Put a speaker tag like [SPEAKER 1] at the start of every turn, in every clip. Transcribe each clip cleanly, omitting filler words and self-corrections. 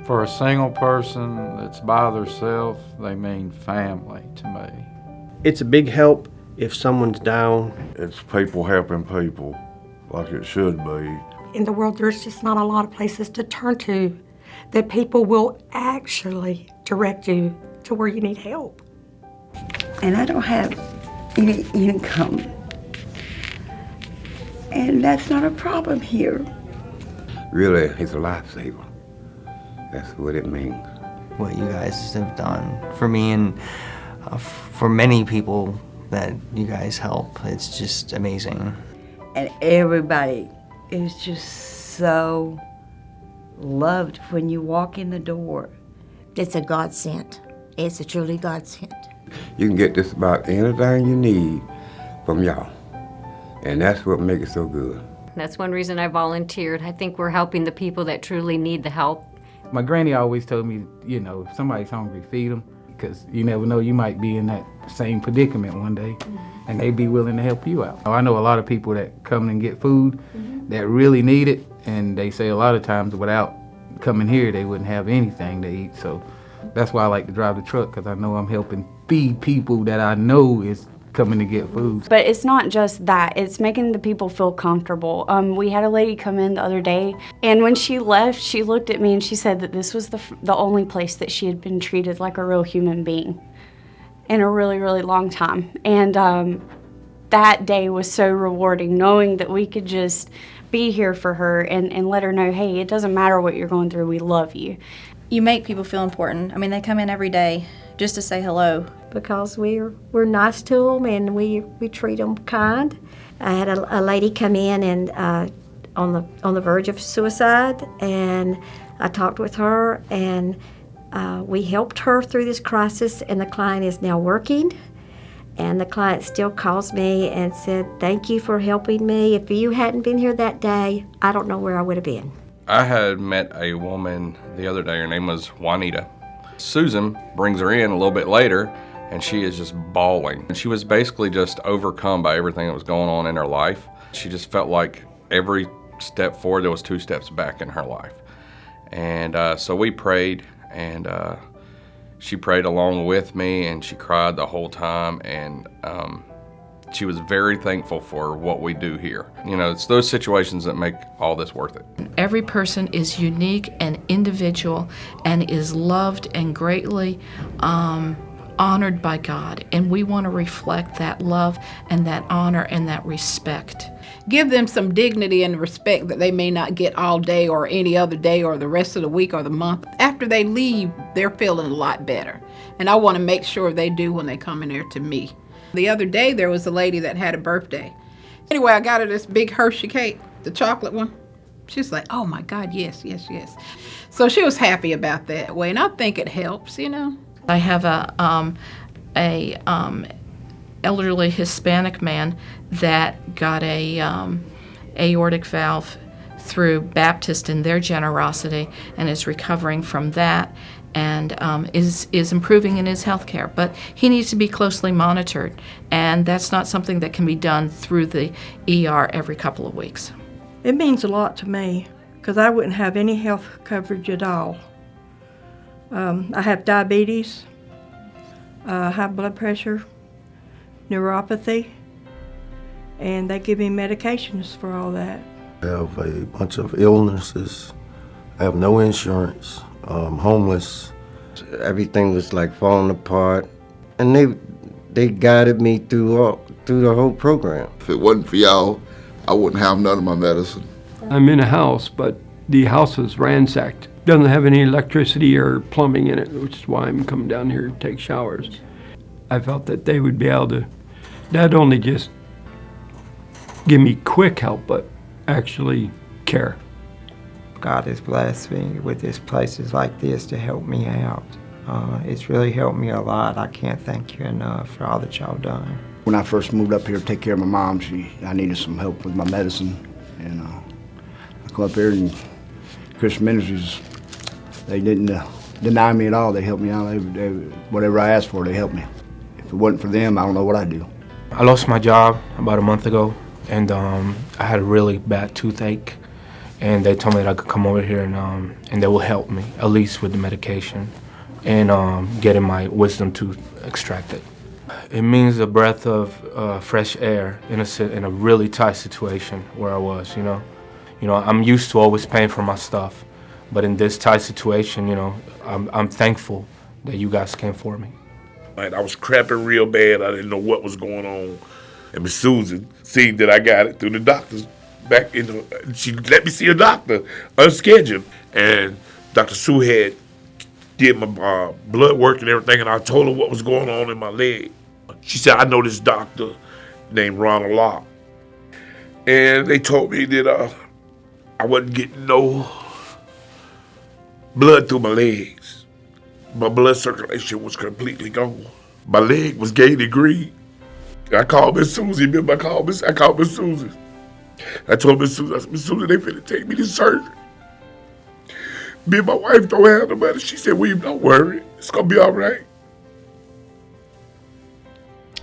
[SPEAKER 1] For a single person that's by themselves, they mean family to me.
[SPEAKER 2] It's a big help if someone's down.
[SPEAKER 3] It's people helping people like it should be.
[SPEAKER 4] In the world, there's just not a lot of places to turn to that people will actually direct you to where you need help.
[SPEAKER 5] And I don't have any income. And that's not a problem here.
[SPEAKER 6] Really, he's a lifesaver. That's what it means.
[SPEAKER 7] What you guys have done for me and for many people that you guys help, it's just amazing.
[SPEAKER 5] And everybody is just so loved when you walk in the door.
[SPEAKER 8] It's a godsend. It's a truly godsend.
[SPEAKER 6] You can get just about anything you need from y'all. And that's what makes it so good.
[SPEAKER 9] That's one reason I volunteered. I think we're helping the people that truly need the help.
[SPEAKER 10] My granny always told me, you know, if somebody's hungry, feed them, because you never know, you might be in that same predicament one day, and they'd be willing to help you out. I know a lot of people that come and get food that really need it, and they say a lot of times without coming here, they wouldn't have anything to eat. So that's why I like to drive the truck, because I know I'm helping feed people that I know is coming to get food.
[SPEAKER 11] But it's not just that, it's making the people feel comfortable. We had a lady come in the other day, and when she left, she looked at me and she said that this was the only place that she had been treated like a real human being in a really, really long time. And that day was so rewarding, knowing that we could just be here for her and let her know, hey, it doesn't matter what you're going through, we love you.
[SPEAKER 12] You make people feel important. I mean, they come in every day just to say hello.
[SPEAKER 4] Because we're nice to them and we treat them kind. I had a lady come in and on the verge of suicide, and I talked with her, and we helped her through this crisis, and the client is now working. And the client still calls me and said, thank you for helping me. If you hadn't been here that day, I don't know where I would have been.
[SPEAKER 13] I had met a woman the other day. Her name was Juanita. Susan brings her in a little bit later, and she is just bawling. And she was basically just overcome by everything that was going on in her life. She just felt like every step forward, there was 2 steps back in her life. And so we prayed, and she prayed along with me, and she cried the whole time, and she was very thankful for what we do here. You know, it's those situations that make all this worth it.
[SPEAKER 14] Every person is unique and individual and is loved and greatly honored by God, and we want to reflect that love and that honor and that respect.
[SPEAKER 15] Give them some dignity and respect that they may not get all day or any other day or the rest of the week or the month. After they leave, they're feeling a lot better, and I want to make sure they do when they come in here to me. The other day, there was a lady that had a birthday. Anyway, I got her this big Hershey cake, the chocolate one. She's like, oh my God, yes, yes, yes. So she was happy about that way, and I think it helps, you know.
[SPEAKER 14] I have a elderly Hispanic man that got a aortic valve through Baptist and their generosity, and is recovering from that, and is improving in his health care. But he needs to be closely monitored, and that's not something that can be done through the ER every couple of weeks.
[SPEAKER 16] It means a lot to me, because I wouldn't have any health coverage at all. I have diabetes, high blood pressure, neuropathy, and they give me medications for all that.
[SPEAKER 2] I have a bunch of illnesses. I have no insurance. Homeless. Everything was like falling apart, and they guided me through the whole program.
[SPEAKER 17] If it wasn't for y'all, I wouldn't have none of my medicine.
[SPEAKER 18] I'm in a house, but the house was ransacked. Doesn't have any electricity or plumbing in it, which is why I'm coming down here to take showers. I felt that they would be able to not only just give me quick help, but actually care.
[SPEAKER 7] God has blessed me with this places like this to help me out. It's really helped me a lot. I can't thank you enough for all that y'all done.
[SPEAKER 19] When I first moved up here to take care of my mom, I needed some help with my medicine, and I come up here, and Christian Ministries, they didn't deny me at all. They helped me out. They, whatever I asked for, they helped me. If it wasn't for them, I don't know what I'd do.
[SPEAKER 20] I lost my job about a month ago, and I had a really bad toothache. and they told me that I could come over here and they will help me, at least with the medication and getting my wisdom tooth extracted. It means a breath of fresh air in a really tight situation where I was, you know. I'm used to always paying for my stuff, but in this tight situation, I'm thankful that you guys came for me.
[SPEAKER 21] I was cramping real bad. I didn't know what was going on. And Miss Susan seen that I got it through the doctors back in she let me see a doctor unscheduled. And Dr. Sue had did my blood work and everything, and I told her what was going on in my leg. She said, I know this doctor named Ronald Locke. And they told me that I wasn't getting no blood through my legs. My blood circulation was completely gone. My leg was gaining green. I called Miss Susie. Remember, I called Miss Susie. I told Miss Susie, I said, Miss Susie, they finna take me to surgery. Me and my wife don't have the money. She said, William, don't worry. It's gonna be all right.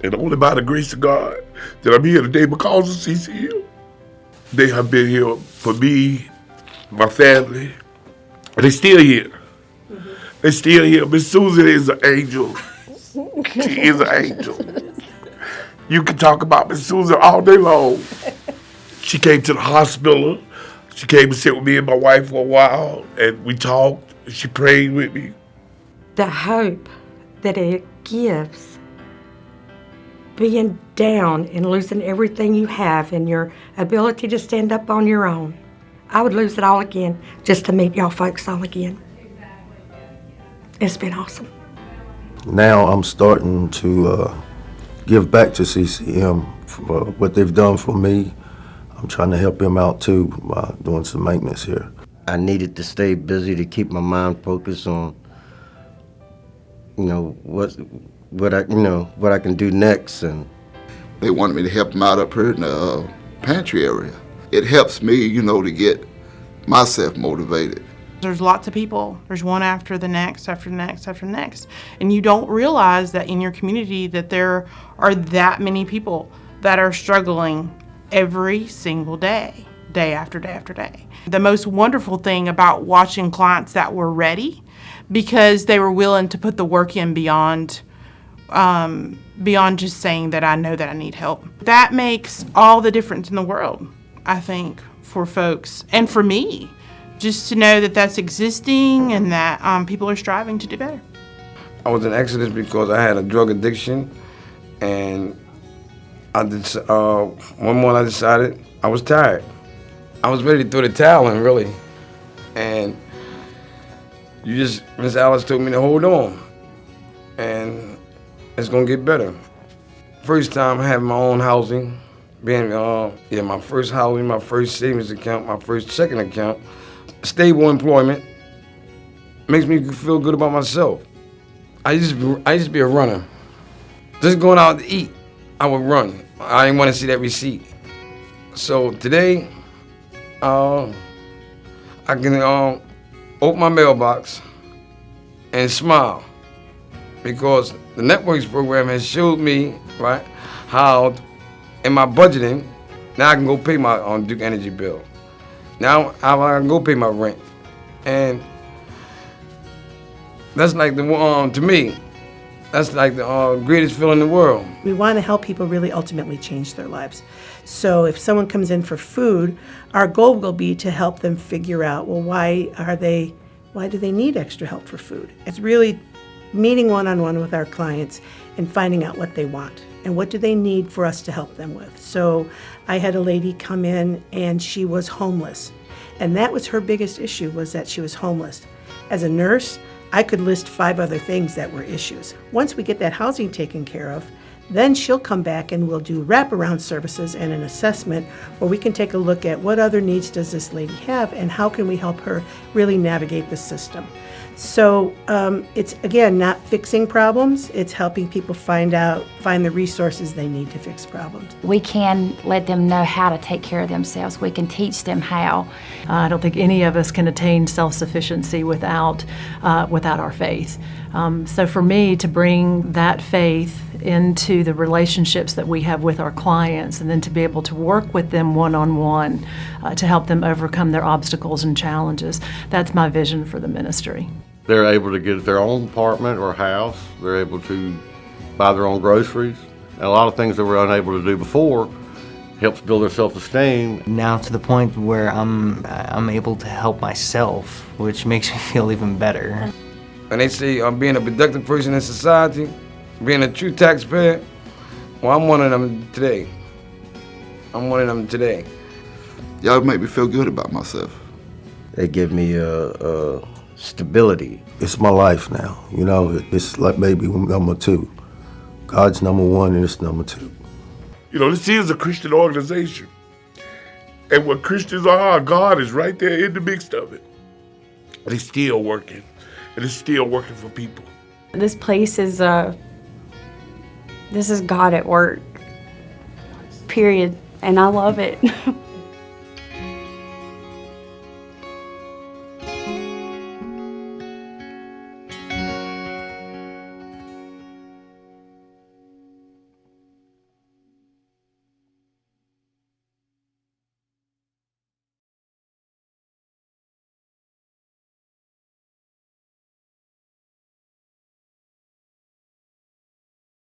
[SPEAKER 21] And only by the grace of God that I'm here today because of CCM. They have been here for me, my family, and they still here. They still here. Miss Susan is an angel. She is an angel. You can talk about Miss Susan all day long. She came to the hospital. She came and sit with me and my wife for a while, and we talked. She prayed with me.
[SPEAKER 22] The hope that it gives, being down and losing everything you have and your ability to stand up on your own. I would lose it all again just to meet y'all folks all again. It's been awesome.
[SPEAKER 2] Now I'm starting to give back to CCM for what they've done for me. I'm trying to help them out too by doing some maintenance here. I needed to stay busy to keep my mind focused on, what I can do next. And
[SPEAKER 17] they wanted me to help them out up here in the pantry area. It helps me, to get myself motivated.
[SPEAKER 23] There's lots of people. There's one after the next, after the next, after the next. And you don't realize that in your community that there are that many people that are struggling every single day, day after day after day. The most wonderful thing about watching clients that were ready, because they were willing to put the work in beyond just saying that I know that I need help. That makes all the difference in the world, I think, for folks and for me. Just to know that that's existing and that people are striving to do better.
[SPEAKER 6] I was in Exodus because I had a drug addiction, and one morning I decided I was tired. I was ready to throw the towel in, really. And Miss Alice told me to hold on, and it's gonna get better. First time having my own housing, being my first housing, my first savings account, my first checking account. Stable employment makes me feel good about myself. I used to be a runner. Just going out to eat, I would run. I didn't want to see that receipt. So today, I can open my mailbox and smile because the Networks program has showed me, right, how in my budgeting, now I can go pay my Duke Energy bill. Now I can go pay my rent, and that's like to me, that's like the greatest feeling in the world.
[SPEAKER 24] We want to help people really ultimately change their lives. So if someone comes in for food, our goal will be to help them figure out, well, why do they need extra help for food? It's really meeting one-on-one with our clients and finding out what they want and what do they need for us to help them with. So I had a lady come in and she was homeless. And that was her biggest issue, was that she was homeless. As a nurse, I could list 5 other things that were issues. Once we get that housing taken care of, then she'll come back and we'll do wraparound services and an assessment where we can take a look at what other needs does this lady have and how can we help her really navigate the system. So it's, again, not fixing problems, it's helping people find the resources they need to fix problems.
[SPEAKER 25] We can let them know how to take care of themselves. We can teach them how.
[SPEAKER 26] I don't think any of us can attain self-sufficiency without our faith. So for me to bring that faith into the relationships that we have with our clients and then to be able to work with them one-on-one to help them overcome their obstacles and challenges. That's my vision for the ministry.
[SPEAKER 2] They're able to get their own apartment or house. They're able to buy their own groceries. And a lot of things that were unable to do before helps build their self-esteem.
[SPEAKER 1] Now to the point where I'm able to help myself, which makes me feel even better.
[SPEAKER 6] And they say I'm being a productive person in society, being a true taxpayer. Well, I'm one of them today. I'm one of them today.
[SPEAKER 17] Y'all make me feel good about myself.
[SPEAKER 2] They give me a stability. It's my life now. You know, it's like maybe number two. God's number one and it's number two.
[SPEAKER 21] You know, this is a Christian organization. And what Christians are, God is right there in the midst of it. And it's still working. And it's still working for people.
[SPEAKER 11] This place is this is God at work. Period. And I love it.